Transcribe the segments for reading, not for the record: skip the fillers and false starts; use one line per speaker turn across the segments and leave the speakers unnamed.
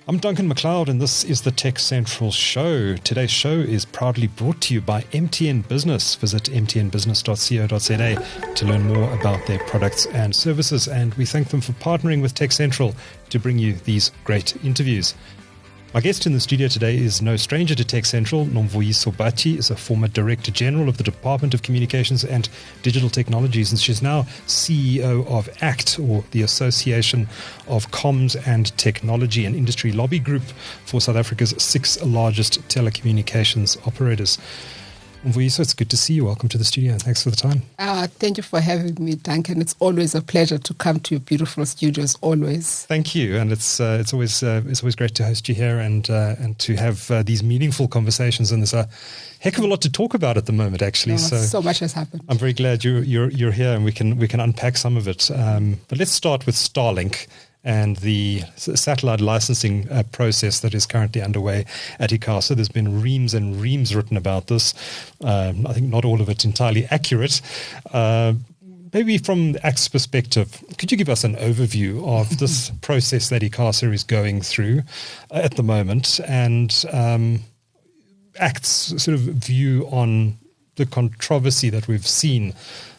I'm Duncan McLeod, and this is the TechCentral show. Today's show is proudly brought to you by MTN Business. Visit mtnbusiness.co.za to learn more about their products and services, and we thank them for partnering with TechCentral to bring you these great interviews. My guest in the studio today is no stranger to TechCentral. Nomvuyiso Batyi is a former Director General of the Department of Communications and Digital Technologies, and she's now CEO of ACT, or the Association of Comms and Technology, an industry lobby group for South Africa's 6 largest telecommunications operators. Nomvuyiso, it's good to see you. Welcome to the studio, and thanks for the time.
Thank you for having me, Duncan. It's always a pleasure to come to your beautiful studios. Always. Thank
you, and it's always great to host you here and to have these meaningful conversations. And there's a heck of a lot to talk about at the moment, actually.
So much has happened.
I'm very glad you're here, and we can unpack some of it. But let's start with Starlink and the satellite licensing process that is currently underway at ICASA. There's been reams and reams written about this. I think not all of it entirely accurate. Maybe from the ACT's perspective, could you give us an overview of this process that ICASA is going through at the moment, and ACT's sort of view on the controversy that we've seen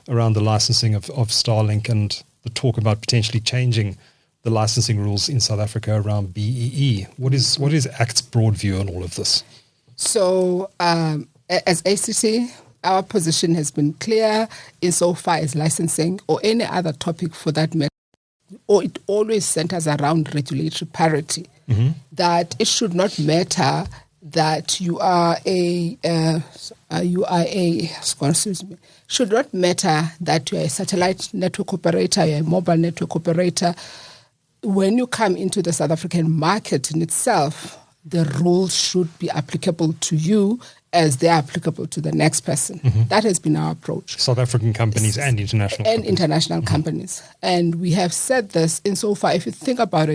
around the licensing of Starlink and the talk about potentially changing the licensing rules in South Africa around BEE. What is ACT's broad view on all of this?
So, as ACT, our position has been clear insofar as licensing or any other topic for that matter, or it always centers around regulatory parity. Mm-hmm. That it should not matter that should not matter that you are a satellite network operator, you're a mobile network operator. When you come into the South African market in itself, the rules should be applicable to you as they're applicable to the next person. Mm-hmm. That has been our approach.
South African companies and international companies.
International mm-hmm. companies. And we have said this insofar, if you think about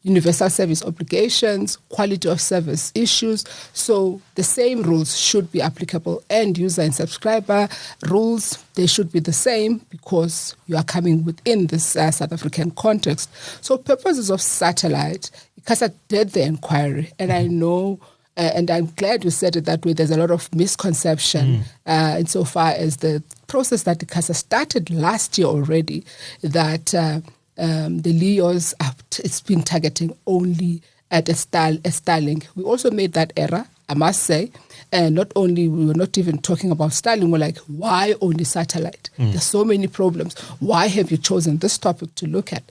universal service obligations, quality of service issues, so the same rules should be applicable. End user and subscriber rules, they should be the same because you are coming within this South African context. So purposes of satellite, ICASA did the inquiry, and I know and I'm glad you said it that way. There's a lot of misconception insofar as the process that ICASA started last year already, that the LEOs, it's been targeting only at Starlink. We also made that error, I must say. And not only, we were not even talking about Starlink, we're like, why only satellite? There's so many problems. Why have you chosen this topic to look at?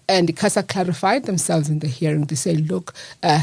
And ICASA clarified themselves in the hearing. They say, look,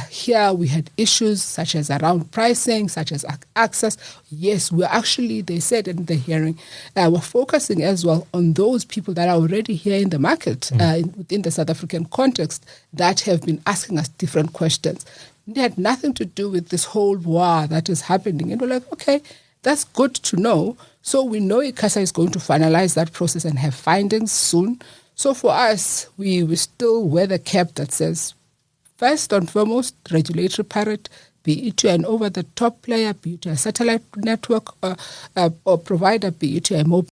here we had issues such as around pricing, such as access. Yes, they said in the hearing, we're focusing as well on those people that are already here in the market within the South African context that have been asking us different questions. It had nothing to do with this whole war that is happening. And we're like, okay, that's good to know. So we know ICASA is going to finalize that process and have findings soon. So for us, we still wear the cap that says, first and foremost, regulatory parity, be it to an over-the-top player, be it to a satellite network or provider, be it to a mobile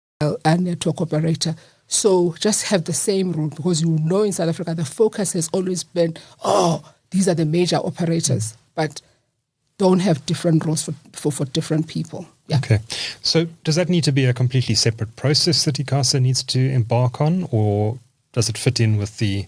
network operator. So just have the same rule, because you know in South Africa, the focus has always been, these are the major operators, but don't have different rules for different people. Yeah.
Okay. So does that need to be a completely separate process that ICASA needs to embark on, or does it fit in with the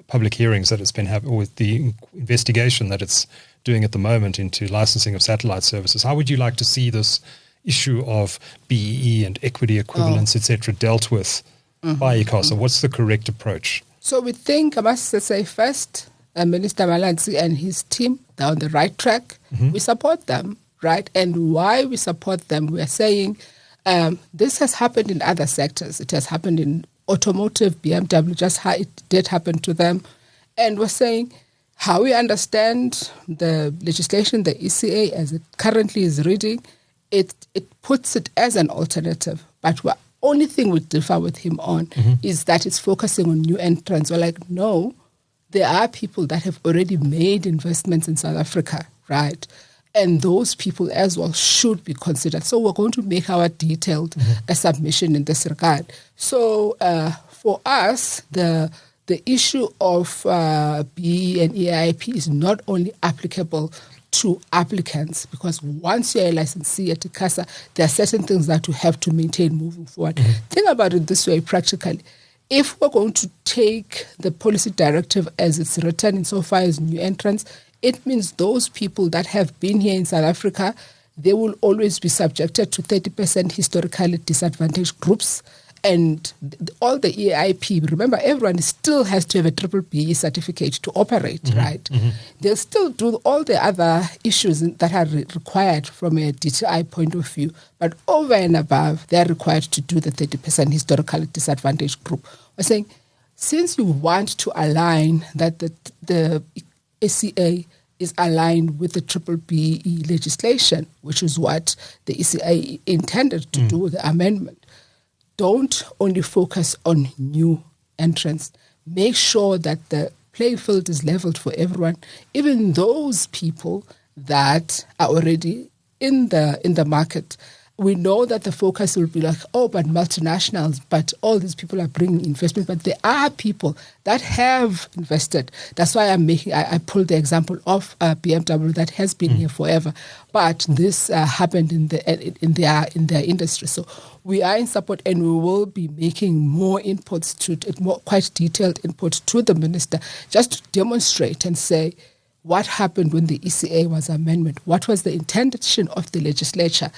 public hearings that it's been having, or with the investigation that it's doing at the moment into licensing of satellite services? How would you like to see this issue of BEE and equity equivalence, etc., dealt with by ICASA? What's the correct approach?
So we think, I must say first, Minister Malanzi and his team, they're on the right track. Mm-hmm. We support them, right? And why we support them, we are saying this has happened in other sectors. It has happened in automotive, BMW, just how it did happen to them. And we're saying how we understand the legislation, the ECA, as it currently is reading, it puts it as an alternative. But we're only thing we differ with him on is that it's focusing on new entrants. We're like, no, there are people that have already made investments in South Africa, right? And those people as well should be considered. So we're going to make our detailed submission in this regard. So for us, the the issue of BE and EIP is not only applicable to applicants, because once you're a licensee at ICASA, there are certain things that you have to maintain moving forward. Think about it this way practically. If we're going to take the policy directive as it's written insofar as new entrants, it means those people that have been here in South Africa, they will always be subjected to 30% historically disadvantaged groups. And all the EIP, remember, everyone still has to have a triple BE certificate to operate, right? They'll still do all the other issues that are required from a DTI point of view, but over and above, they're required to do the 30% historically disadvantaged group. I'm saying, since you want to align that the ACA is aligned with the triple BE legislation, which is what the ECA intended to do with the amendment, don't only focus on new entrants. Make sure that the playing field is leveled for everyone, even those people that are already in the market. We know that the focus will be like, oh, but multinationals, but all these people are bringing investment. But there are people that have invested. That's why I pulled the example of BMW that has been here forever. But this happened in their industry. So we are in support, and we will be making more inputs quite detailed inputs to the minister, just to demonstrate and say, what happened when the ECA was amendment? What was the intention of the legislature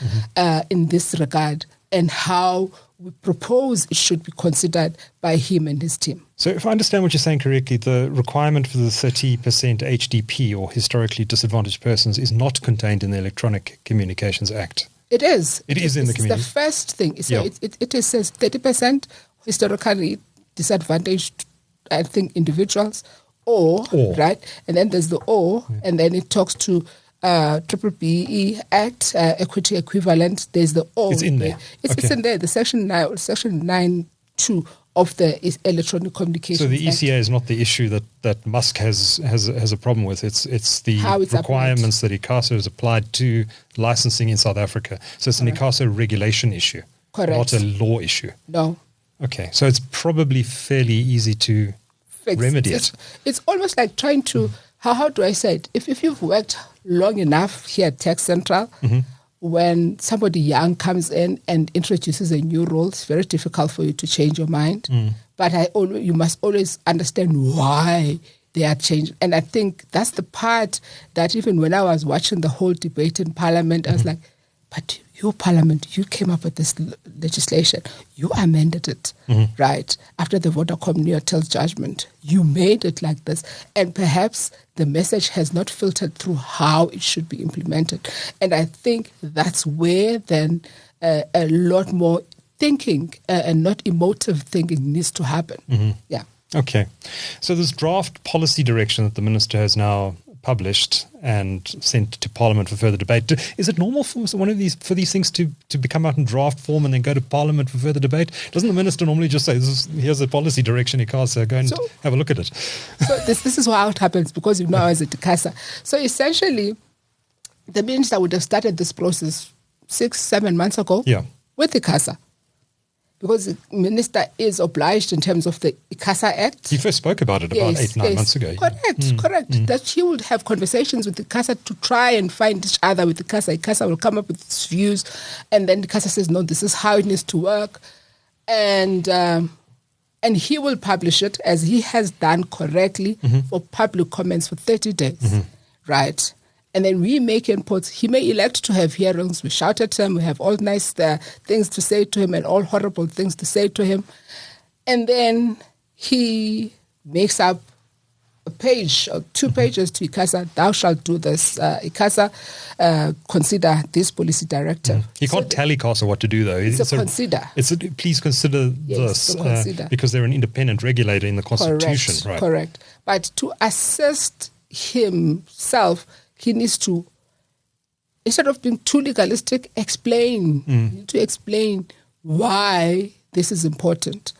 in this regard, and how we propose it should be considered by him and his team?
So if I understand what you're saying correctly, the requirement for the 30% HDP, or historically disadvantaged persons, is not contained in the Electronic Communications Act.
It is.
It is in the community.
It's the first thing. It says 30% historically disadvantaged, I think, individuals, or, right? And then there's the or, and then it talks to Triple BE Act, equity equivalent. There's the or.
It's in there.
It's in there. The section 9(2) of the Electronic Communications
So the ECA
Act.
is not the issue that Musk has a problem with. It's the
It's
requirements that ICASA has applied to licensing in South Africa. So it's an ICASA regulation issue,
Correct.
not a law issue.
No.
Okay, so it's probably fairly easy to remedy it.
It's almost like trying to, how do I say it? If you've worked long enough here at TechCentral, when somebody young comes in and introduces a new rule, it's very difficult for you to change your mind. But you must always understand why they are changing. And I think that's the part that even when I was watching the whole debate in Parliament, I was like, but your Parliament, you came up with this legislation. You amended it, right? After the Vodacom Neotel judgment, you made it like this. And perhaps the message has not filtered through how it should be implemented. And I think that's where then a lot more thinking and not emotive thinking needs to happen. Yeah.
Okay. So this draft policy direction that the minister has now published and sent to Parliament for further debate. Is it normal for these things to come out in draft form and then go to Parliament for further debate? Doesn't the minister normally just say, here's a policy direction, ICASA, go and have a look at it?
So this is how it happens, because I was at ICASA. So essentially, the minister would have started this process 6-7 months ago with ICASA, because the minister is obliged in terms of the ICASA Act.
He first spoke about it about 8-9 months ago.
Correct. That he would have conversations with ICASA to try and find each other with ICASA. ICASA will come up with its views, and then ICASA says, no, this is how it needs to work. And he will publish it, as he has done correctly, for public comments for 30 days, right? And then we make inputs. He may elect to have hearings. We shout at him. We have all nice things to say to him and all horrible things to say to him. And then he makes up a page or 2 pages to ICASA. Thou shalt do this. ICASA, consider this policy directive.
He can't tell ICASA what to do, though.
It's a consider.
Please consider this, because they're an independent regulator in the Constitution.
Correct, right? Correct. But to assist himself, he needs to, instead of being too legalistic, explain why this is important,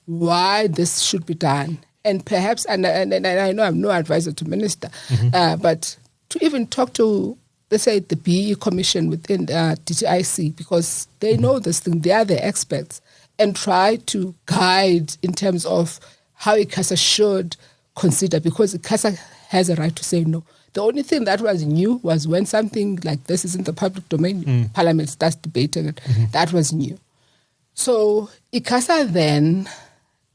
why this should be done. And perhaps, and I know I'm no advisor to minister, but to even talk to, let's say, the BE Commission within DTIC, because they know this thing, they are the experts, and try to guide in terms of how ICASA should consider, because ICASA has a right to say no. The only thing that was new was when something like this is in the public domain, Parliament starts debating it. That was new. So ICASA then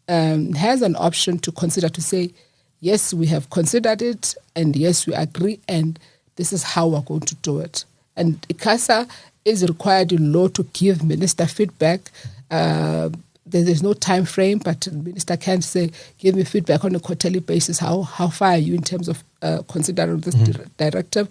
has an option to consider, to say, yes, we have considered it, and yes, we agree, and this is how we're going to do it. And ICASA is required in law to give minister feedback. There's no time frame, but the minister can say, give me feedback on a quarterly basis. How far are you in terms of considering this directive?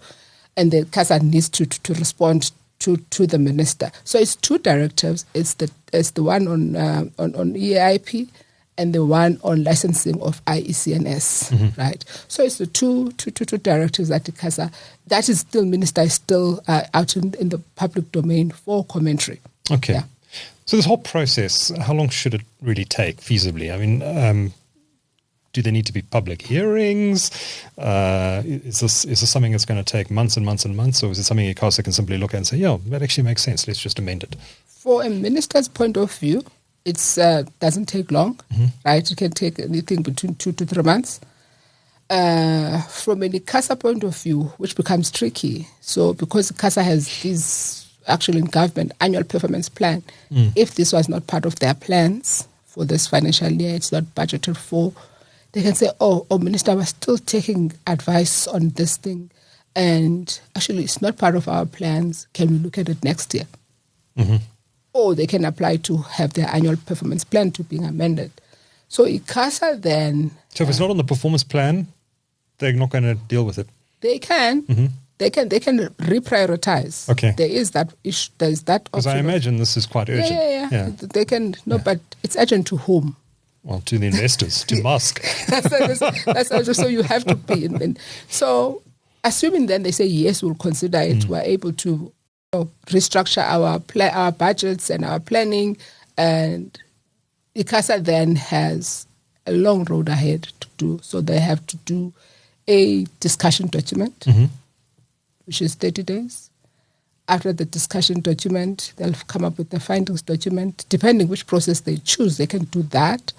And the ICASA needs to respond to the minister. So it's two directives. It's the one on EAIP and the one on licensing of IECNS, right? So it's the two directives that ICASA, that is still, minister is still out in the public domain for commentary.
Okay.
Yeah.
So this whole process, how long should it really take, feasibly? I mean, do there need to be public hearings? Is this something that's going to take months and months and months, or is it something ICASA can simply look at and say, yeah, that actually makes sense, let's just amend it?
For a minister's point of view, it doesn't take long, right? It can take anything between 2 to 3 months. From an ICASA point of view, which becomes tricky, so because ICASA has this actually in government annual performance plan, if this was not part of their plans for this financial year, it's not budgeted for, they can say, oh, minister, we're still taking advice on this thing, and actually it's not part of our plans, can we look at it next year? Or they can apply to have their annual performance plan to being amended. So ICASA then...
So if it's not on the performance plan, they're not going to deal with it?
They can. They can reprioritize.
Okay.
There is that issue. There is that option.
Because I imagine this is quite urgent.
Yeah. They can. No, but it's urgent to whom?
Well, to the investors, to Musk.
That's also, so you have to be in. So assuming then they say, yes, we'll consider it, we're able to restructure our budgets and our planning, and ICASA then has a long road ahead to do. So they have to do a discussion document, which is 30 days. After the discussion document, they'll come up with the findings document. Depending which process they choose, they can do that.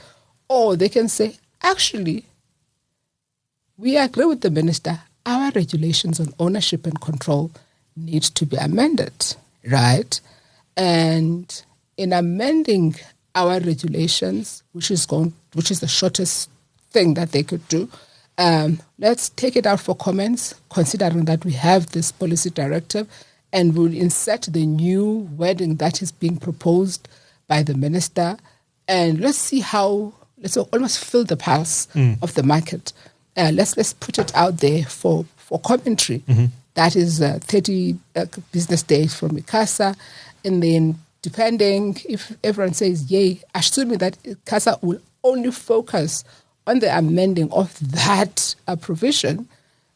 Or they can say, actually, we agree with the minister, our regulations on ownership and control need to be amended, right? And in amending our regulations, which is the shortest thing that they could do, let's take it out for comments, considering that we have this policy directive, and we'll insert the new wording that is being proposed by the minister, and let's see how, let's almost feel the pulse of the market. Let's put it out there for commentary. That is 30 business days from ICASA, and then depending if everyone says yay, assuming that ICASA will only focus on the amending of that provision,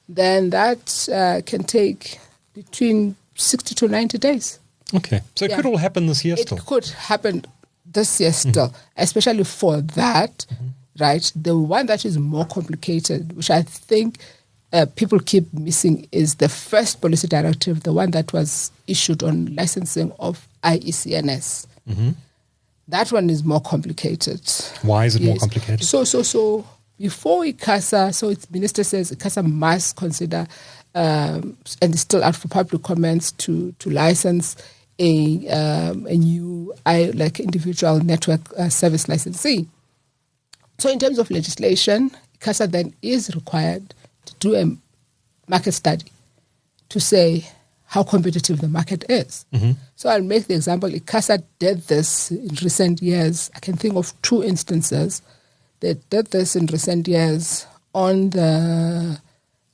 then that can take between 60 to 90 days.
Okay. So it could all happen this year still?
It could happen this year still, especially for that, right? The one that is more complicated, which I think people keep missing, is the first policy directive, the one that was issued on licensing of IECNS. That one is more complicated.
Why is it more complicated?
So before ICASA, so its minister says ICASA must consider, and it's still out for public comments, to license a new individual network service licensee. So in terms of legislation, ICASA then is required to do a market study to say how competitive the market is. So I'll make the example, ICASA did this in recent years. I can think of 2 instances. They did this in recent years on the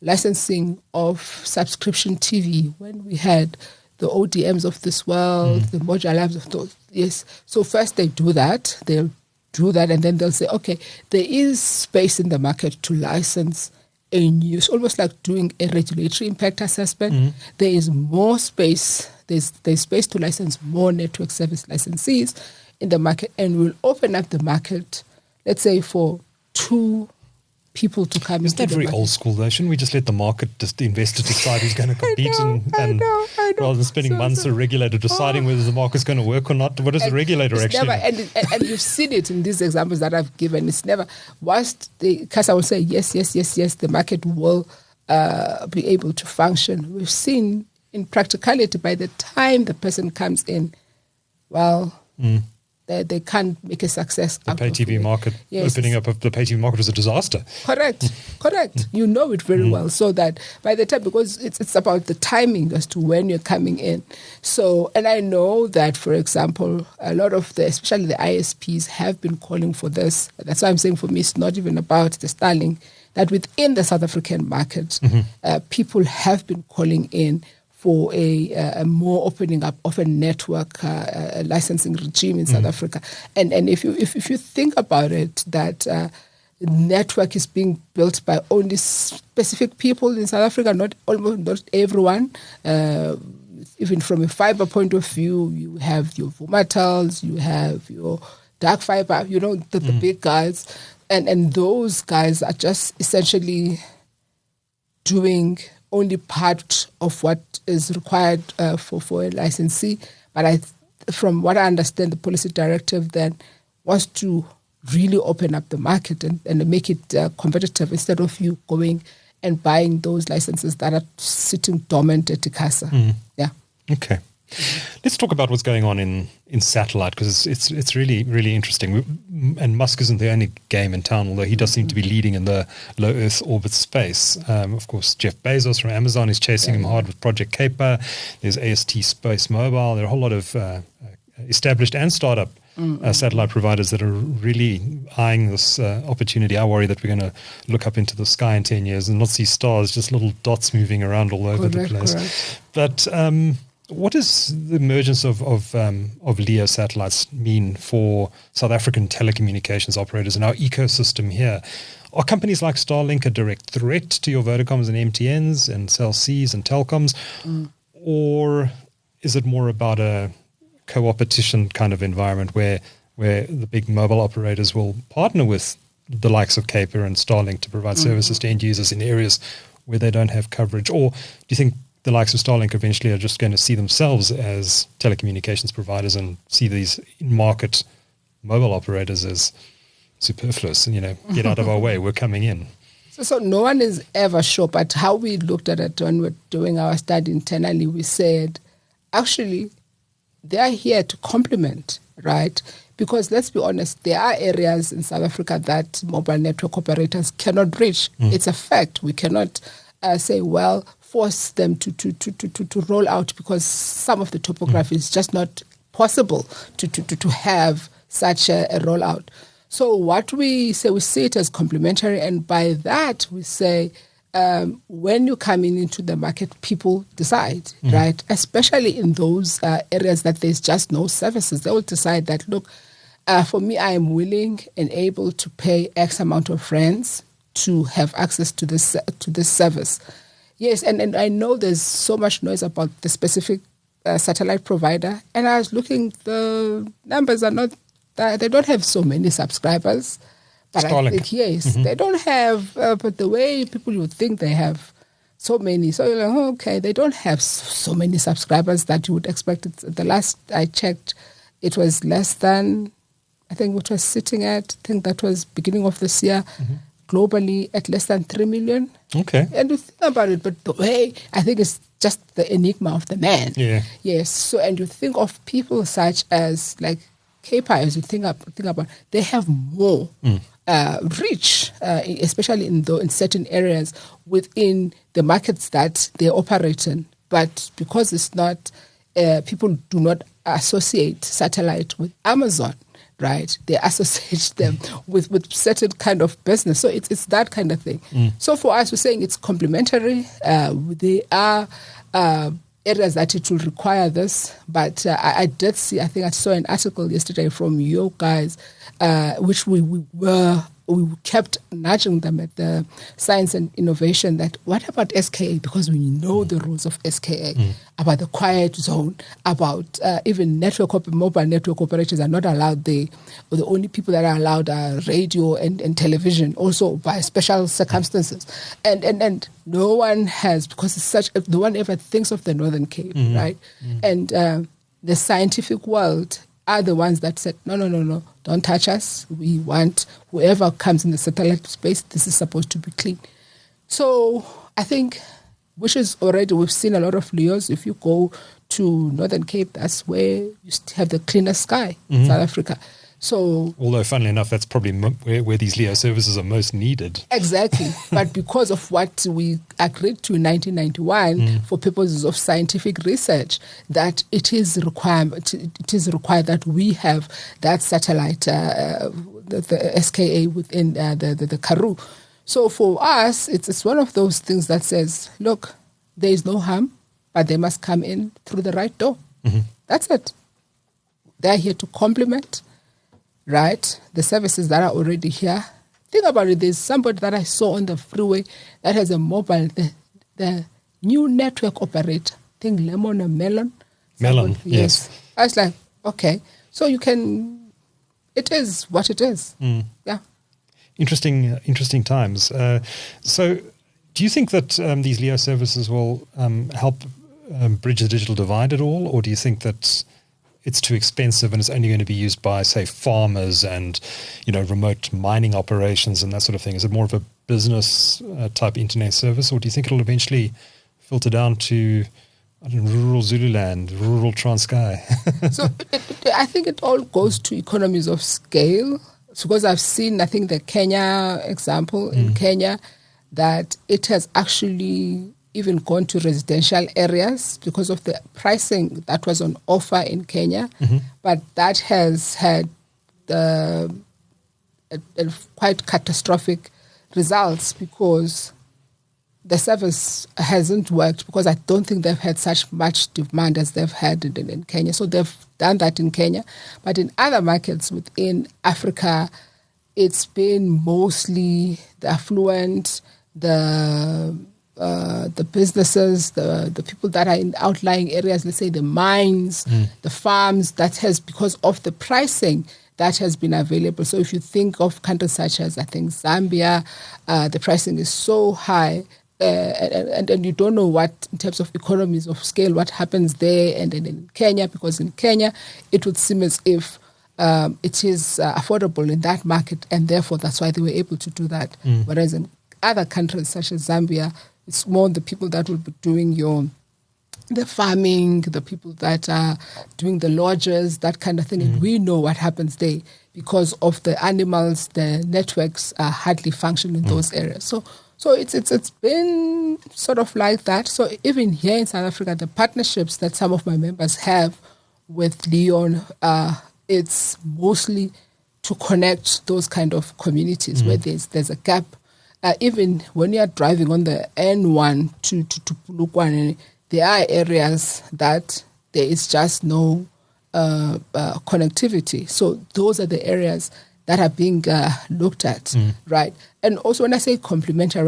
licensing of subscription TV, when we had the ODMs of this world, the Moja Labs of those. Yes. So first they do that. They'll do that, and then they'll say, okay, there is space in the market to license a new, it's almost like doing a regulatory impact assessment. There is more space, there's space to license more network service licensees in the market, and we'll open up the market, let's say, for 2 people to come
Isn't
into
that very
the market.
old school though? Shouldn't we just let the market, just the investor decide who's going to compete
I know.
rather than spending months a regulator deciding whether the market's going to work or not? What does the regulator
It's
actually
never, and you've seen it in these examples that I've given. It's never, whilst the CASA will say yes, the market will be able to function. We've seen in practicality, by the time the person comes in, well, they can't make a success.
The pay TV market, opening up of the pay TV market was a disaster.
Correct. You know it very well. So that by the time, because it's about the timing as to when you're coming in. So, and I know that, for example, a lot of especially the ISPs have been calling for this. That's why I'm saying for me, it's not even about the Starlink, that within the South African market, people have been calling in for a more opening up of a network licensing regime in South Africa. And if you think about it, that network is being built by only specific people in South Africa, not everyone. Even from a fiber point of view, you have your Vumatels, you have your dark fiber, the big guys. And those guys are just essentially doing only part of what is required for a licensee. But from what I understand, the policy directive then wants to really open up the market and make it competitive instead of you going and buying those licenses that are sitting dormant at ICASA. Yeah.
Okay. Let's talk about what's going on in satellite, because it's really, really interesting. And Musk isn't the only game in town, although he does seem to be leading in the low Earth orbit space. Of course, Jeff Bezos from Amazon is chasing him hard with Project Kuiper. There's AST Space Mobile. There are a whole lot of established and startup satellite providers that are really eyeing this opportunity. I worry that we're going to look up into the sky in 10 years and not see stars, just little dots moving around all over the place.
Correct.
But what does the emergence of LEO satellites mean for South African telecommunications operators and our ecosystem here? Are companies like Starlink a direct threat to your Vodacoms and MTNs and Cell Cs and Telcoms? Or is it more about a co-opetition kind of environment where the big mobile operators will partner with the likes of Kuiper and Starlink to provide services to end users in areas where they don't have coverage? Or do you think the likes of Starlink eventually are just going to see themselves as telecommunications providers and see these in-market mobile operators as superfluous and, get out of our way, we're coming in?
So no one is ever sure, but how we looked at it when we're doing our study internally, we said, actually, they are here to complement, right? Because let's be honest, there are areas in South Africa that mobile network operators cannot reach. It's a fact. We cannot say, well, force them to roll out because some of the topography is just not possible to have such a rollout. So what we say, we see it as complementary, and by that we say when you're coming into the market, people decide, right? Especially in those areas that there's just no services. They will decide that, look, for me, I am willing and able to pay X amount of rands to have access to this service. Yes, and I know there's so much noise about the specific satellite provider, and I was looking, the numbers are not, they don't have so many subscribers. But
Starlink.
I think, yes, they don't have, but the way people would think they have so many. So you're like, okay, they don't have so many subscribers that you would expect. The last I checked, it was less than, I think it was sitting at, I think that was beginning of this year, globally at less than 3 million.
Okay.
And you think about it, but the way, I think it's just the enigma of the man.
Yeah.
Yes. So, and you think of people such as like Kuiper, as you think about, they have more reach, especially in certain areas within the markets that they operate in. But because it's not, people do not associate satellite with Amazon, right? They associate them with certain kind of business. So it's that kind of thing. So for us, we're saying it's complementary. They are areas that it will require this. But I did see, I think I saw an article yesterday from your guys, which we were we kept nudging them at the science and innovation that what about SKA? Because we know the rules of SKA, about the quiet zone, about even mobile network operators are not allowed there. Or the only people that are allowed are radio and television, also by special circumstances. And no one has, because it's such, no one ever thinks of the Northern Cape, right? And the scientific world are the ones that said, no, don't touch us. We want whoever comes in the satellite space, this is supposed to be clean. So I think, which is already, we've seen a lot of LEOs. If you go to Northern Cape, that's where you have the cleanest sky in South Africa. So,
although, funnily enough, that's probably where these LEO services are most needed.
Exactly. But because of what we agreed to in 1991 for purposes of scientific research, that it is required that we have that satellite, the SKA within the Karoo. So for us, it's one of those things that says, look, there is no harm, but they must come in through the right door. That's it. They're here to complement, right, the services that are already here. Think about it. There's somebody that I saw on the freeway that has a mobile, the new network operator. I think Lemon or Melon.
Melon, yes.
I was like, okay. So it is what it is. Yeah.
Interesting times. So do you think that these LEO services will help bridge the digital divide at all? Or do you think that it's too expensive and it's only going to be used by, say, farmers and, remote mining operations and that sort of thing? Is it more of a business type internet service, or do you think it'll eventually filter down to, rural Zululand, rural Transkei?
So I think it all goes to economies of scale. So because I've seen, I think the Kenya example in Kenya, that it has actually even gone to residential areas because of the pricing that was on offer in Kenya. But that has had a quite catastrophic results because the service hasn't worked, because I don't think they've had such much demand as they've had in Kenya. So they've done that in Kenya. But in other markets within Africa, it's been mostly the affluent, the businesses, the people that are in outlying areas, let's say the mines, the farms, that has, because of the pricing that has been available. So if you think of countries such as, I think, Zambia, the pricing is so high, and you don't know what, in terms of economies of scale, what happens there and in Kenya, because in Kenya, it would seem as if it is affordable in that market, and therefore that's why they were able to do that. Whereas in other countries such as Zambia, it's more the people that will be doing the farming, the people that are doing the lodges, that kind of thing. And we know what happens there because of the animals, the networks hardly function in those areas. So it's been sort of like that. So even here in South Africa, the partnerships that some of my members have with Leon, it's mostly to connect those kind of communities where there's a gap. Even when you are driving on the N1 to Polokwane, there are areas that there is just no connectivity. So those are the areas that are being looked at, right? And also when I said complementary,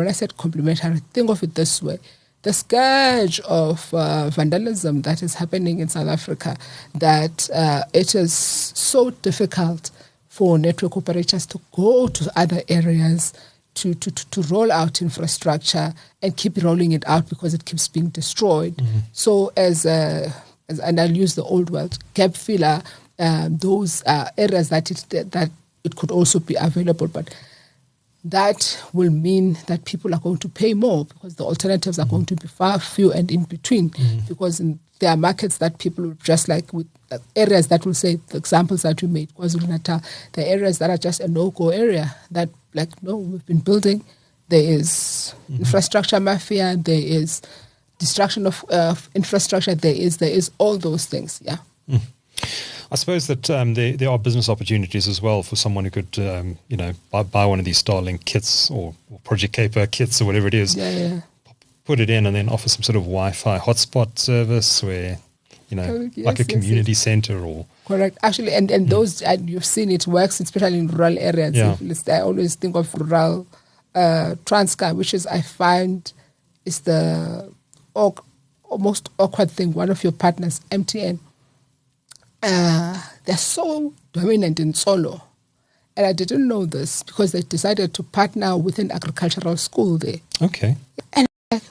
think of it this way. The scourge of vandalism that is happening in South Africa, that it is so difficult for network operators to go to other areas to roll out infrastructure and keep rolling it out because it keeps being destroyed. So and I'll use the old word, gap filler, those areas that it could also be available, but that will mean that people are going to pay more because the alternatives are going to be far few and in between, because there are markets that people will, just like with areas that will say, the examples that we made, KwaZulu-Natal, the areas that are just a no-go area that, like, no, we've been building, there is infrastructure mafia, there is destruction of infrastructure, there is all those things, yeah.
I suppose that there are business opportunities as well for someone who could, buy one of these Starlink kits or Project Caper kits or whatever it is, put it in and then offer some sort of Wi-Fi hotspot service where
Correct,
like a
yes,
community center or...
Correct. Actually, and those, and you've seen it works, especially in rural areas.
Yeah.
I always think of rural Transkei, which is, I find, is the most awkward thing. One of your partners, MTN, they're so dominant in Solo. And I didn't know this because they decided to partner with an agricultural school there.
Okay.
And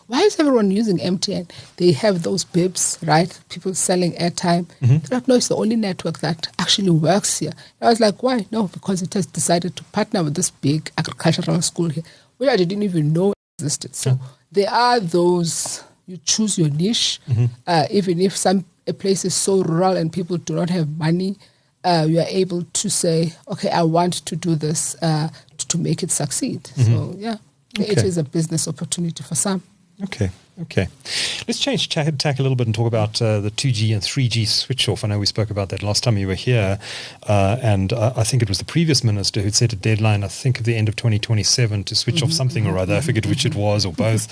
why is everyone using MTN? They have those bibs, right? People selling airtime. They're like, no, it's the only network that actually works here. I was like, why? No, because it has decided to partner with this big agricultural school here, which I didn't even know existed. So there are those, you choose your niche, even if a place is so rural and people do not have money, you are able to say, okay, I want to do this to make it succeed. So, yeah. Okay. It is a business opportunity for some.
Okay. Let's change tack a little bit and talk about the 2G and 3G switch off. I know we spoke about that last time you were here, and I think it was the previous minister who'd set a deadline, I think of the end of 2027, to switch off something or other. I forget which it was, or both.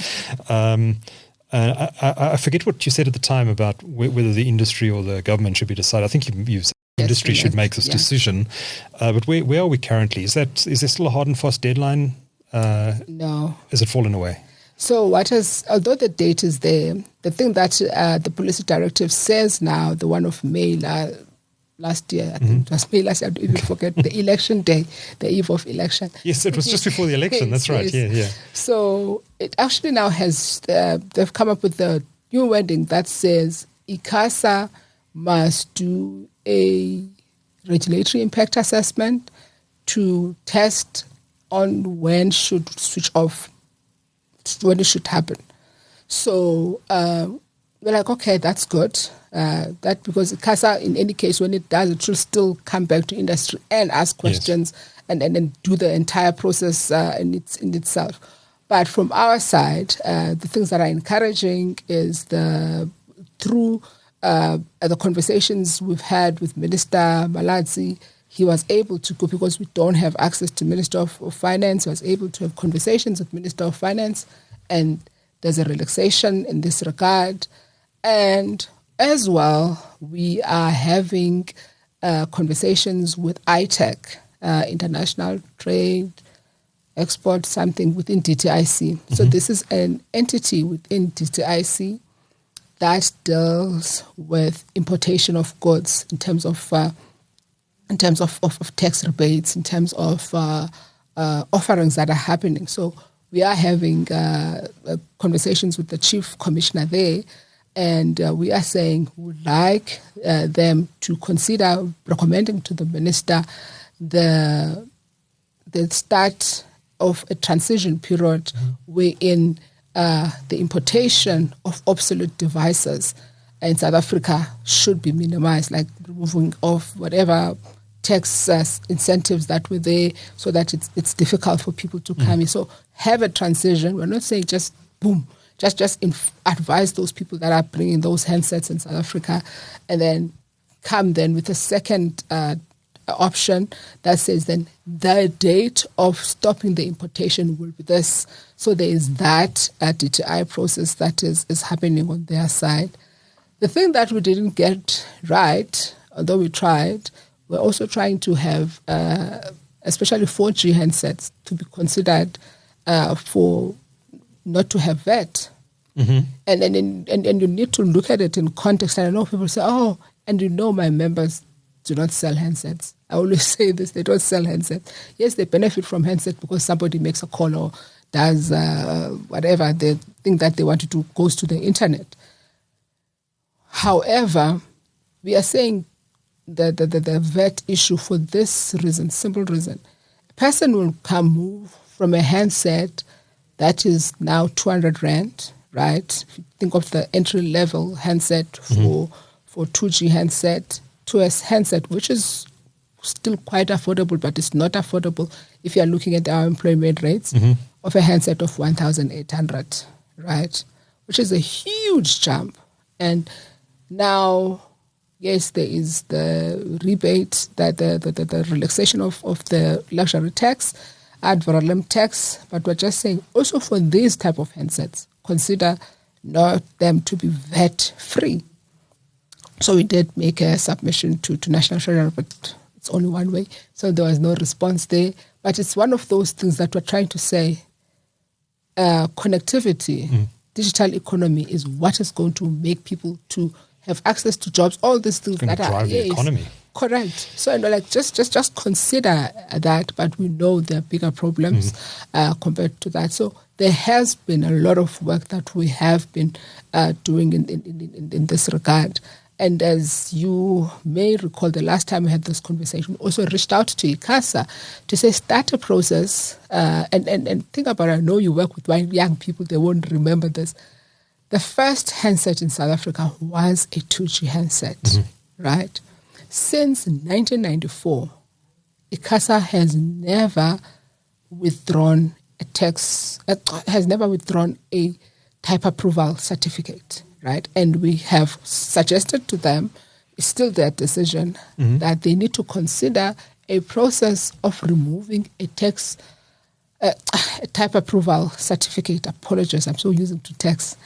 I forget what you said at the time about whether the industry or the government should be decided. I think you said the industry should make this decision. But where are we currently? Is there still a hard and fast deadline?
No.
Has it fallen away?
So although the date is there, the thing that the policy directive says now, the one of May last year, I think it was May last year, I don't even forget, the election day, the eve of election.
Yes, it was just before the election, that's right, yeah.
So it actually now has, they've come up with the new wording that says ICASA must do a regulatory impact assessment to test on when should switch off, when it should happen. So we're like, okay, that's good. That because CASA, in any case, when it does, it will still come back to industry and ask questions and then do the entire process in itself. But from our side, the things that are encouraging is through the conversations we've had with Minister Malatsi. He was able to go, because we don't have access to Minister of Finance, he was able to have conversations with Minister of Finance, and there's a relaxation in this regard. And as well, we are having conversations with ITEC, International Trade Export, something within DTIC. So this is an entity within DTIC that deals with importation of goods in terms of tax rebates, in terms of offerings that are happening. So we are having conversations with the chief commissioner there, and we are saying we'd like them to consider recommending to the minister the start of a transition period wherein the importation of obsolete devices in South Africa should be minimized, like removing of whatever tax incentives that were there, so that it's difficult for people to come in. So have a transition. We're not saying just boom, just advise those people that are bringing those handsets in South Africa, and then come then with a second option that says then the date of stopping the importation will be this. So there is that DTI process that is happening on their side. The thing that we didn't get right, although we tried, we're also trying to have, especially 4G handsets, to be considered for not to have VAT. And you need to look at it in context. And I know people say, oh, and my members do not sell handsets. I always say this, they don't sell handsets. Yes, they benefit from handsets because somebody makes a call or does whatever the thing that they want to do goes to the internet. However, we are saying the VAT issue for this reason, simple reason. A person will move from a handset that is now 200 Rand, right? If you think of the entry-level handset for 2G handset, to a handset which is still quite affordable, but it's not affordable if you're looking at our employment rates of a handset of 1,800, right? Which is a huge jump. And now, yes, there is the rebate, the relaxation of the luxury tax, ad valorem tax, but we're just saying also for these type of handsets, consider not them to be VAT free. So we did make a submission to National Treasury, but it's only one way. So there was no response there. But it's one of those things that we're trying to say, connectivity, digital economy is what is going to make people to have access to jobs, all these things that are
drive the economy.
Correct. So, just consider that, but we know there are bigger problems compared to that. So there has been a lot of work that we have been doing in this regard. And as you may recall, the last time we had this conversation, we also reached out to ICASA to say start a process and think about it. I know you work with young people, they won't remember this. The first handset in South Africa was a 2G handset, right? Since 1994, ICASA has never withdrawn a type approval certificate, right? And we have suggested to them, it's still their decision, that they need to consider a process of removing a type approval certificate. Apologies, I'm so used to text.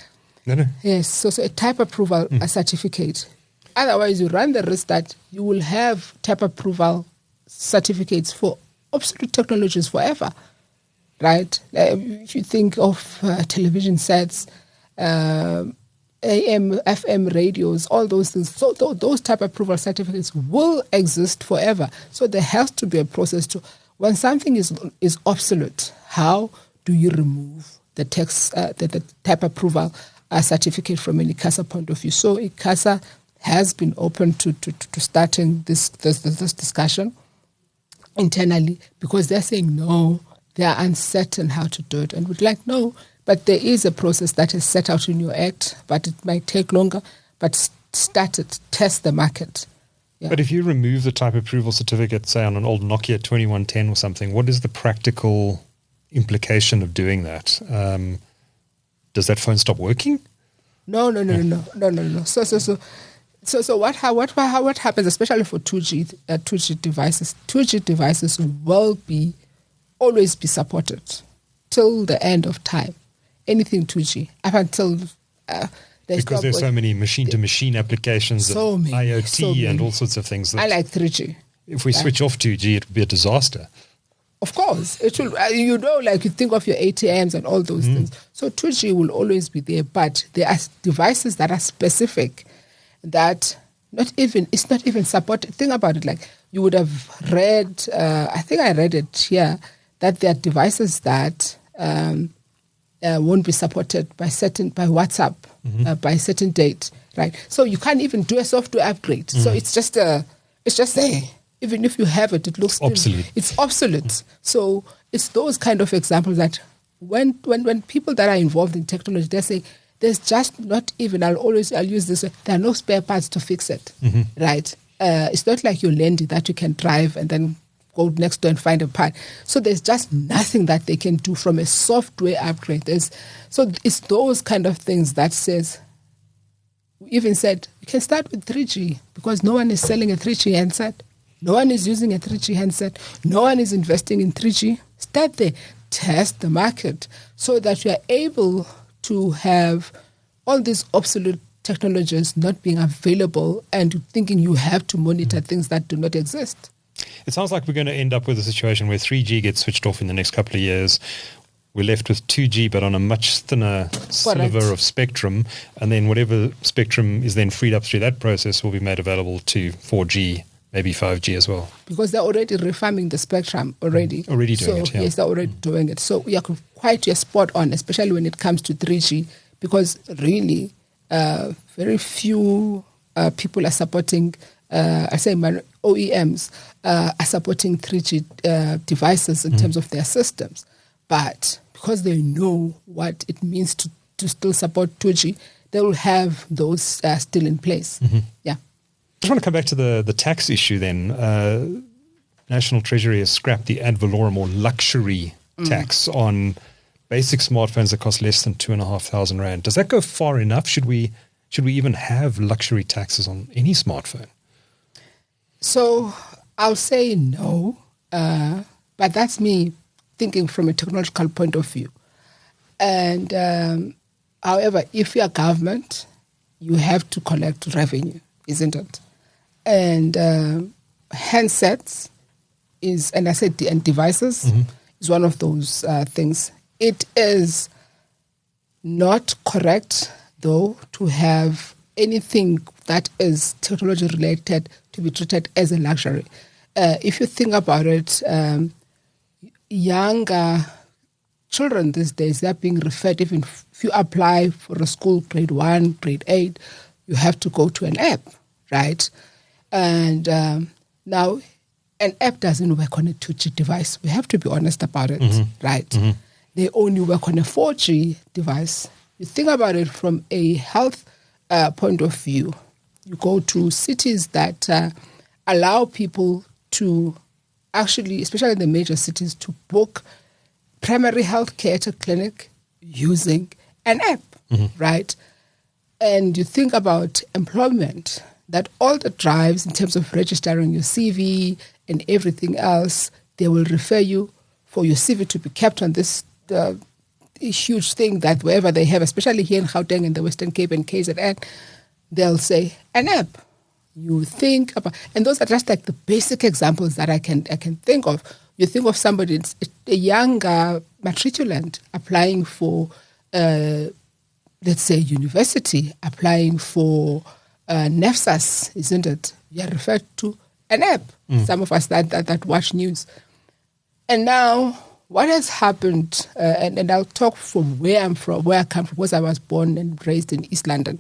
No.
Yes, so a type approval certificate. Otherwise, you run the risk that you will have type approval certificates for obsolete technologies forever, right? If you think of television sets, AM, FM radios, all those things, so those type approval certificates will exist forever. So there has to be a process to, when something is obsolete, how do you remove the type approval certificate from an ICASA point of view? So ICASA has been open to starting this discussion internally, because they're saying no, they are uncertain how to do it. And we'd like, no, but there is a process that is set out in your act, but it might take longer, but start it, test the market. Yeah.
But if you remove the type approval certificate, say on an old Nokia 2110 or something, what is the practical implication of doing that? Does that phone stop working?
No. So what happens, especially for 2G devices? 2G devices will always be supported till the end of time. Anything 2G up until
because there's so many machine-to-machine applications,
so
and
many,
IoT and all sorts of things.
I like 3G.
If we switch off 2G, it would be a disaster.
Of course, it will. You think of your ATMs and all those things. So 2G will always be there, but there are devices that are specific that it's not even supported. Think about it. Like you would have read, I think I read it here, that there are devices that won't be supported by WhatsApp by a certain date, right? So you can't even do a software upgrade. So it's just there. Even if you have it, it looks
obsolete.
It's obsolete. So it's those kind of examples that when people that are involved in technology, they say there's just not even. I'll use this. There are no spare parts to fix it, right? It's not like your Landy that you can drive and then go next door and find a part. So there's just nothing that they can do from a software upgrade. So it's those kind of things that says. We even said you can start with 3G because no one is selling a 3G handset. No one is using a 3G handset. No one is investing in 3G. Start there. Test the market so that you are able to have all these obsolete technologies not being available and thinking you have to monitor things that do not exist.
It sounds like we're going to end up with a situation where 3G gets switched off in the next couple of years. We're left with 2G, but on a much thinner sliver of spectrum. And then whatever spectrum is then freed up through that process will be made available to 4G, maybe 5G as well.
Because they're already refarming the spectrum already.
Already doing it, yeah.
Yes, they're already doing it. So you're spot on, especially when it comes to 3G, because really very few people are supporting, OEMs are supporting 3G devices in terms of their systems. But because they know what it means to still support 2G, they will have those still in place. Yeah.
I just want to come back to the tax issue then. National Treasury has scrapped the ad valorem or luxury tax on basic smartphones that cost less than 2,500 Rand. Does that go far enough? Should we even have luxury taxes on any smartphone?
So I'll say no, but that's me thinking from a technological point of view. And however, if you're government, you have to collect revenue, isn't it? And handsets and I said, and devices is one of those things. It is not correct, though, to have anything that is technology related to be treated as a luxury. If you think about it, younger children these days, they're being referred, even if you apply for a school, grade 1, grade 8, you have to go to an app, right? And now, an app doesn't work on a 2G device. We have to be honest about it, right? They only work on a 4G device. You think about it from a health point of view. You go to cities that allow people to actually, especially in the major cities, to book primary health care at a clinic using an app, right? And you think about employment, that all the drives in terms of registering your CV and everything else, they will refer you for your CV to be kept on this huge thing that wherever they have, especially here in Gauteng and the Western Cape and KZN, they'll say an app. You think about, and those are just like the basic examples that I can think of. You think of somebody, a young matriculant applying for, let's say, university, applying for NEFSAS, isn't it? You are referred to an app. Some of us that watch news. And now, what has happened, and I'll talk from where I come from, because I was born and raised in East London.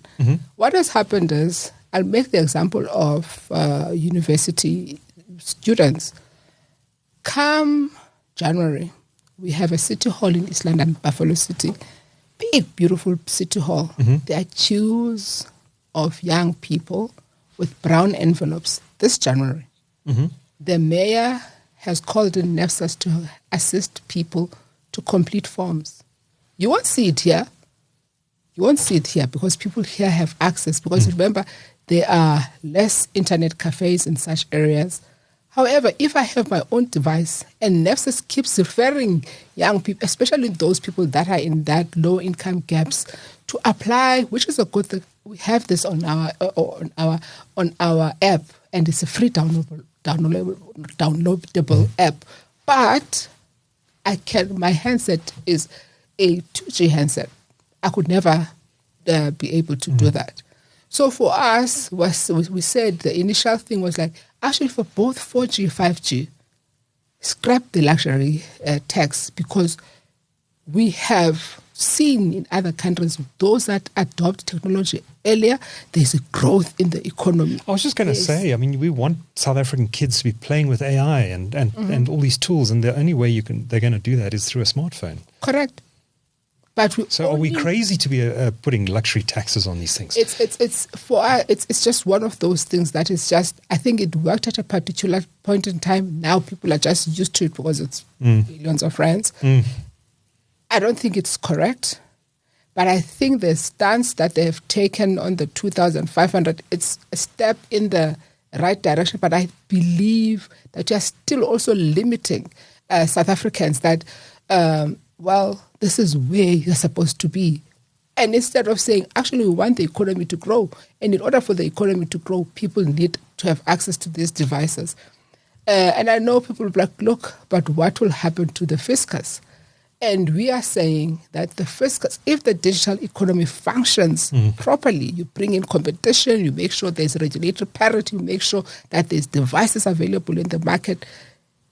What has happened is, I'll make the example of university students. Come January, we have a city hall in East London, Buffalo City. Big, beautiful city hall. There are queues of young people with brown envelopes this January. The mayor has called in NEFSAS to assist people to complete forms. You won't see it here. You won't see it here because people here have access. Because remember, there are less internet cafes in such areas. However, if I have my own device and NEFSAS keeps referring young people, especially those people that are in that low income gaps, to apply, which is a good thing. We have this on our app, and it's a free downloadable app. But my handset is a 2G handset. I could never be able to do that. So for us, we said the initial thing was like, actually for both 4G, 5G, scrap the luxury tax, because we have seen in other countries, those that adopt technology earlier, there's a growth in the economy.
I was just going to say, I mean, we want South African kids to be playing with AI and all these tools, and the only way they're going to do that is through a smartphone.
Correct. But
are we crazy to be putting luxury taxes on these things?
It's just one of those things that is just, I think it worked at a particular point in time. Now people are just used to it because it's billions of rands. I don't think it's correct, but I think the stance that they have taken on the 2,500, it's a step in the right direction, but I believe that you're still also limiting South Africans that, this is where you're supposed to be. And instead of saying, actually, we want the economy to grow, and in order for the economy to grow, people need to have access to these devices. And I know people will be like, look, but what will happen to the fiscus? And we are saying that the fiscus, if the digital economy functions properly, you bring in competition, you make sure there's regulatory parity, you make sure that there's devices available in the market,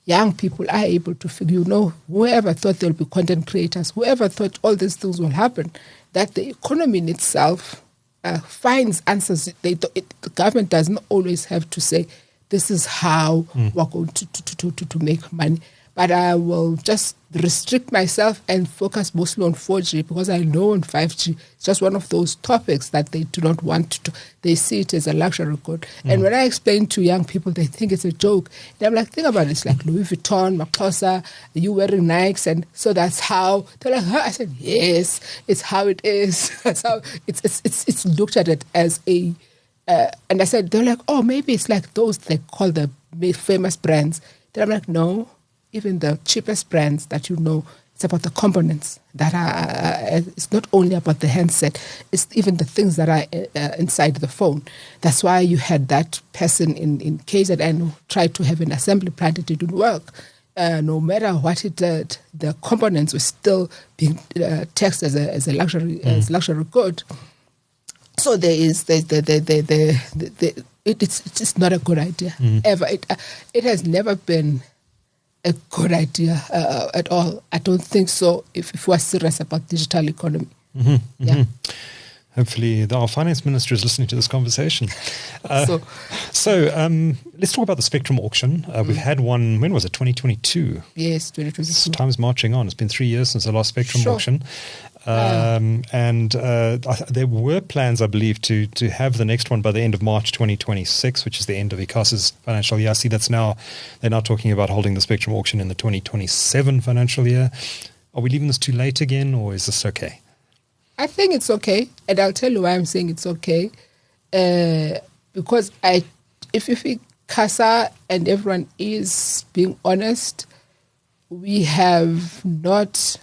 young people are able to figure, whoever thought there'll be content creators, whoever thought all these things will happen, that the economy in itself finds answers. The government doesn't always have to say, this is how we're going to make money. But I will just restrict myself and focus mostly on 4G, because I know on 5G, it's just one of those topics that they do not want to. They see it as a luxury good. And when I explain to young people, they think it's a joke. And I'm like, think about it. It's like Louis Vuitton, Makosa, you wearing Nikes. And so that's how. They're like, huh? I said, yes, it's how it is. That's how it's looked at it as a... and I said, they're like, oh, maybe it's like those they call the famous brands. Then I'm like, no. Even the cheapest brands that It's about the components that are, it's not only about the handset, it's even the things that are inside the phone. That's why you had that person in KZN who tried to have an assembly plant. It didn't work. No matter what it did, the components were still being taxed as a luxury luxury good. So it's just not a good idea ever. It has never been a good idea at all. I don't think so. If we're serious about digital economy, yeah.
Hopefully, our finance minister is listening to this conversation. So let's talk about the spectrum auction. We've had one. When was it? 2022.
Yes, 2022.
Time's marching on. It's been 3 years since the last spectrum auction. There were plans, I believe, to have the next one by the end of March 2026, which is the end of ICASA's financial year. I see they're now talking about holding the spectrum auction in the 2027 financial year. Are we leaving this too late again, or is this okay?
I think it's okay, and I'll tell you why I'm saying it's okay. Because if you think CASA and everyone is being honest, we have not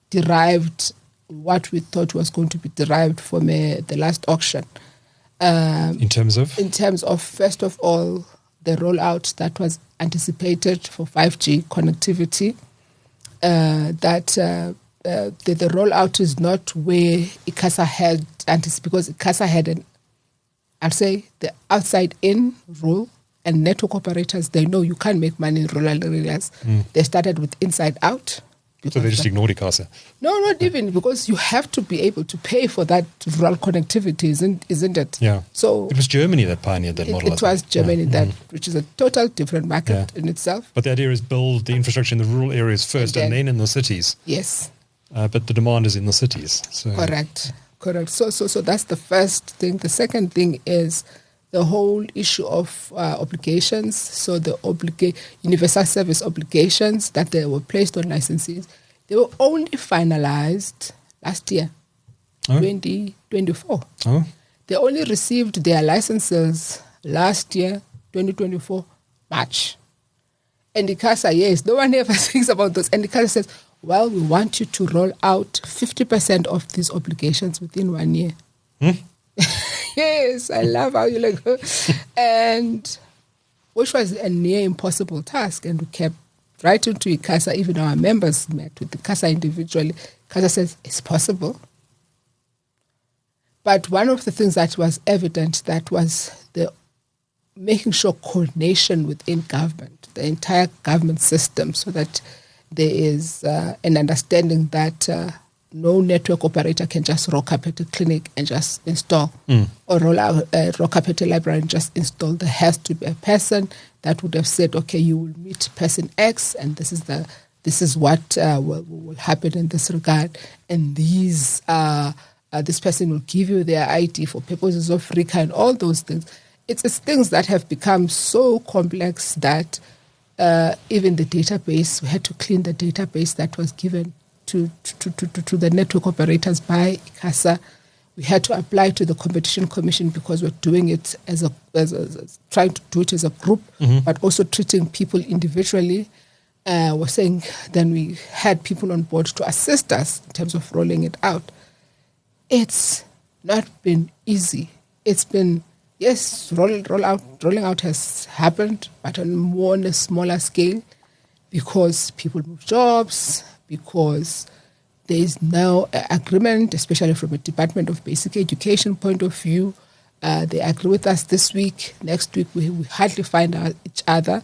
derived what we thought was going to be derived from the last auction.
In terms of? In
terms of, first of all, the rollout that was anticipated for 5G connectivity, the rollout is not where ICASA had anticipated, because ICASA had the outside-in rule, and network operators, they know you can't make money in rural areas. They started with inside-out.
So they just ignored ICASA?
No, not even, because you have to be able to pay for that rural connectivity, isn't it?
Yeah.
So
it was Germany that pioneered that model.
It was Germany, which is a total different market in itself.
But the idea is build the infrastructure in the rural areas first and then in the cities.
Yes.
But the demand is in the cities. So.
Correct. So that's the first thing. The second thing is the whole issue of obligations. So the universal service obligations that they were placed on licensees, they were only finalized last year, 2024.
Oh.
They only received their licenses last year, 2024, March. And ICASA, yes, no one ever thinks about those. And ICASA says, well, we want you to roll out 50% of these obligations within 1 year. Yes, I love how you and which was a near impossible task. And we kept writing to ICASA, even our members met with ICASA individually. ICASA says, it's possible. But one of the things that was evident, that was the making sure coordination within government, the entire government system, so that there is an understanding that no network operator can just rock up at a clinic and just install, or rock up at a library and just install. There has to be a person that would have said, okay, you will meet person X, and this is what will happen in this regard, and this person will give you their ID for purposes of RICA and all those things. It's things that have become so complex that even the database, we had to clean the database that was given to the network operators by ICASA. We had to apply to the Competition Commission because we're doing it as trying to do it as a group, but also treating people individually. We're saying then we had people on board to assist us in terms of rolling it out. It's not been easy. It's been, yes, rolling out has happened, but on a smaller scale, because people move jobs, because there is now agreement, especially from a Department of Basic Education point of view. They agree with us this week. Next week, we hardly find out each other.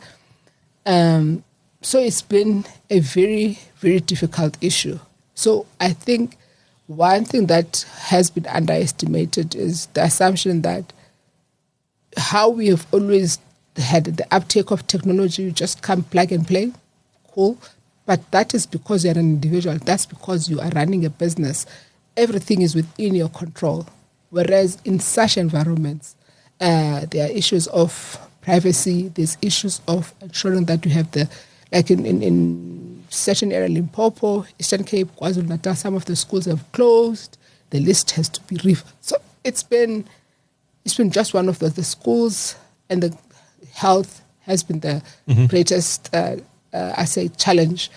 So it's been a very, very difficult issue. So I think one thing that has been underestimated is the assumption that how we have always had the uptake of technology, you just come plug and play, cool. But that is because you're an individual. That's because you are running a business. Everything is within your control. Whereas in such environments, there are issues of privacy. There's issues of ensuring that you have like in certain area, Limpopo, Eastern Cape, KwaZulu-Natal, some of the schools have closed. The list has to be reviewed. So it's been just one of the schools, and the health has been the greatest, challenge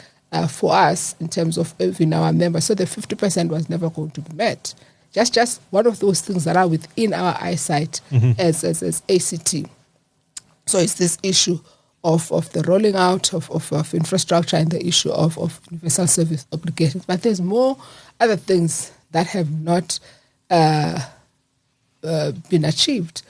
for us in terms of even our members. So the 50% was never going to be met. Just one of those things that are within our eyesight as ACT. So it's this issue of the rolling out of infrastructure and the issue of universal service obligations. But there's more other things that have not been achieved,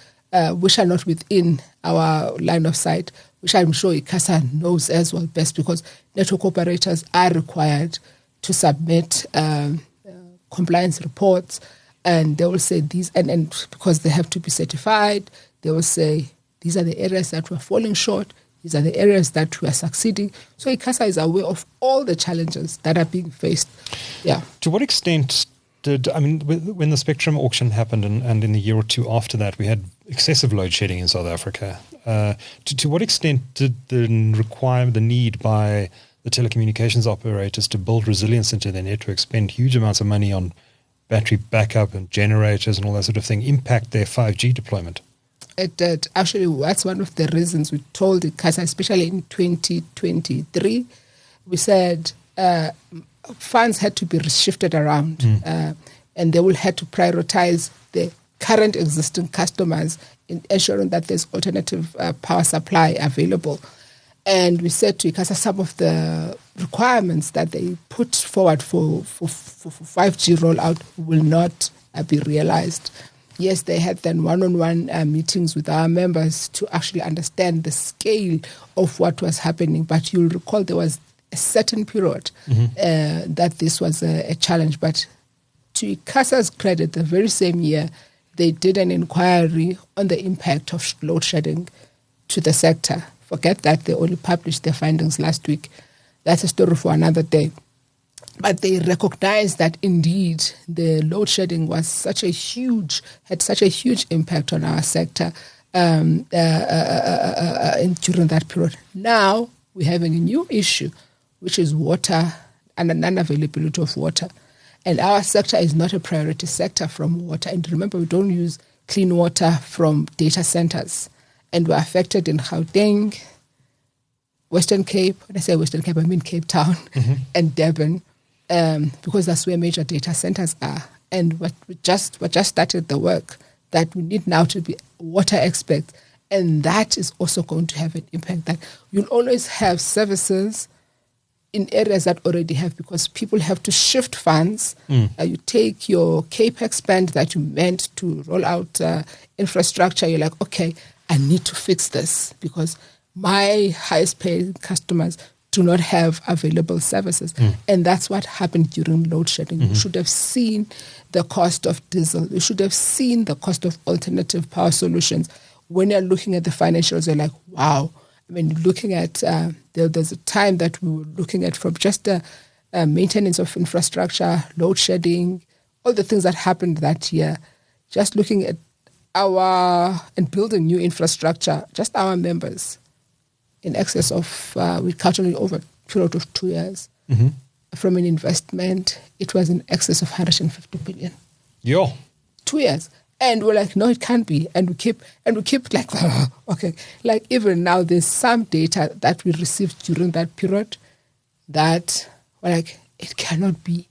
which are not within our line of sight, which I'm sure ICASA knows as well best, because network operators are required to submit compliance reports, and they will say these, and because they have to be certified, they will say these are the areas that we're falling short, these are the areas that we are succeeding. So ICASA is aware of all the challenges that are being faced. Yeah.
To what extent when the spectrum auction happened and in the year or two after that, we had excessive load shedding in South Africa. To what extent did the need by the telecommunications operators to build resilience into their network, spend huge amounts of money on battery backup and generators and all that sort of thing, impact their 5G deployment?
It did. Actually, that's one of the reasons we told ICASA, especially in 2023, we said funds had to be shifted around and they will have to prioritize the current existing customers in ensuring that there's alternative power supply available. And we said to ICASA some of the requirements that they put forward for 5G rollout will not be realized. Yes, they had then one-on-one meetings with our members to actually understand the scale of what was happening. But you'll recall there was a certain period that this was a challenge. But to ICASA's credit, the very same year, they did an inquiry on the impact of load shedding to the sector. Forget that they only published their findings last week. That's a story for another day. But they recognized that indeed the load shedding had such a huge impact on our sector during that period. Now we're having a new issue, which is water and an unavailability of water. And our sector is not a priority sector from water. And remember, we don't use clean water from data centers. And we're affected in Gauteng, Western Cape. When I say Western Cape, I mean Cape Town and Durban, because that's where major data centers are. And we just started the work that we need now to be water experts. And that is also going to have an impact, that you'll always have services in areas that already have, because people have to shift funds. You take your CAPEX spend that you meant to roll out infrastructure. You're like, okay, I need to fix this because my highest paid customers do not have available services. And that's what happened during load shedding. You should have seen the cost of diesel. You should have seen the cost of alternative power solutions. When you're looking at the financials, you're like, wow. I mean, looking at, there's a time that we were looking at from just the maintenance of infrastructure, load shedding, all the things that happened that year, just looking at and building new infrastructure, just our members, in excess of, we calculated over a period of 2 years. From an investment, it was in excess of 150 billion. 2 years. And we're like, no, it can't be. And we keep like, okay. Like even now, there's some data that we received during that period that we're like, it cannot be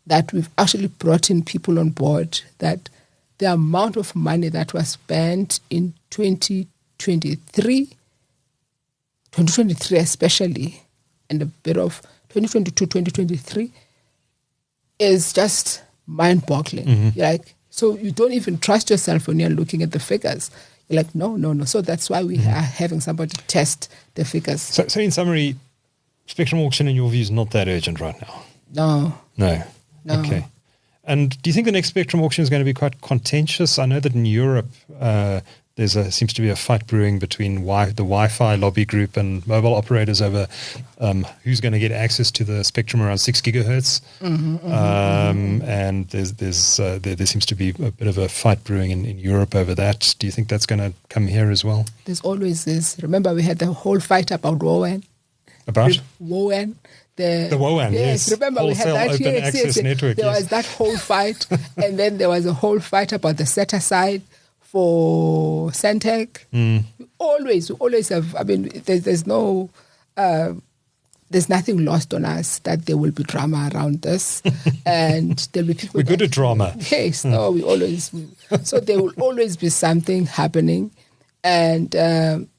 that we've actually brought in people on board, that the amount of money that was spent in 2023 especially, and a bit of 2022, 2023 is just mind-boggling. You're like, so you don't even trust yourself when you're looking at the figures. You're like, no. So that's why we are having somebody test the figures.
So in summary, spectrum auction, in your view, is not that urgent right now? No. Okay. And do you think the next spectrum auction is going to be quite contentious? I know that in Europe, seems to be a fight brewing between the Wi-Fi lobby group and mobile operators over who's going to get access to the spectrum around 6 gigahertz. And there seems to be a bit of a fight brewing in Europe over that. Do you think that's going to come here as well?
There's always this. Remember, we had the whole fight about WOAN.
About?
WOAN.
The WOAN, yes.
Remember, we had that
open access network.
There was that whole fight, and then there was a whole fight about the set-aside for Centec. We always have, I mean, there's no there's nothing lost on us that there will be drama around this, and there'll be people.
We're good at drama.
Yes, no, we always. So there will always be something happening, and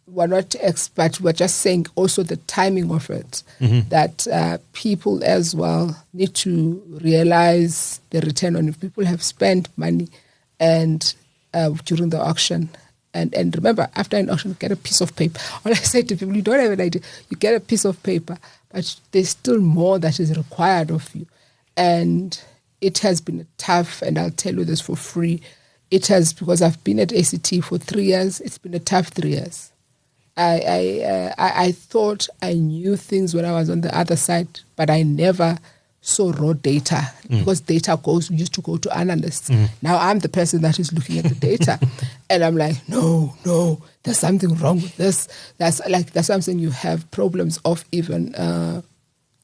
we're not experts. We're just saying also the timing of it. That people as well need to realize the return on if people have spent money, and during the auction. And remember, after an auction, get a piece of paper. All I say to people, you don't have an idea. You get a piece of paper, but there's still more that is required of you. And it has been tough, and I'll tell you this for free. It has, because I've been at ACT for 3 years, it's been a tough 3 years. I thought I knew things when I was on the other side, but I never saw raw data, because data used to go to analysts. Now I'm the person that is looking at the data, and I'm like, no, there's something wrong with this. That's what I'm saying. You have problems of even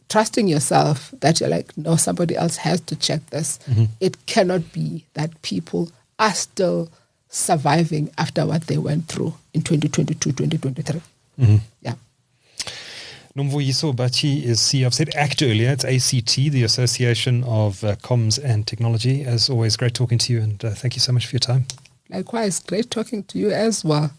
trusting yourself, that you're like, no, somebody else has to check this. It cannot be that people are still surviving after what they went through in 2022, 2023. Yeah.
Nomvuyiso Batyi is CEO. I've said ACT earlier. It's ACT, the Association of Comms and Technology. As always, great talking to you, and thank you so much for your time.
Likewise, great talking to you as well.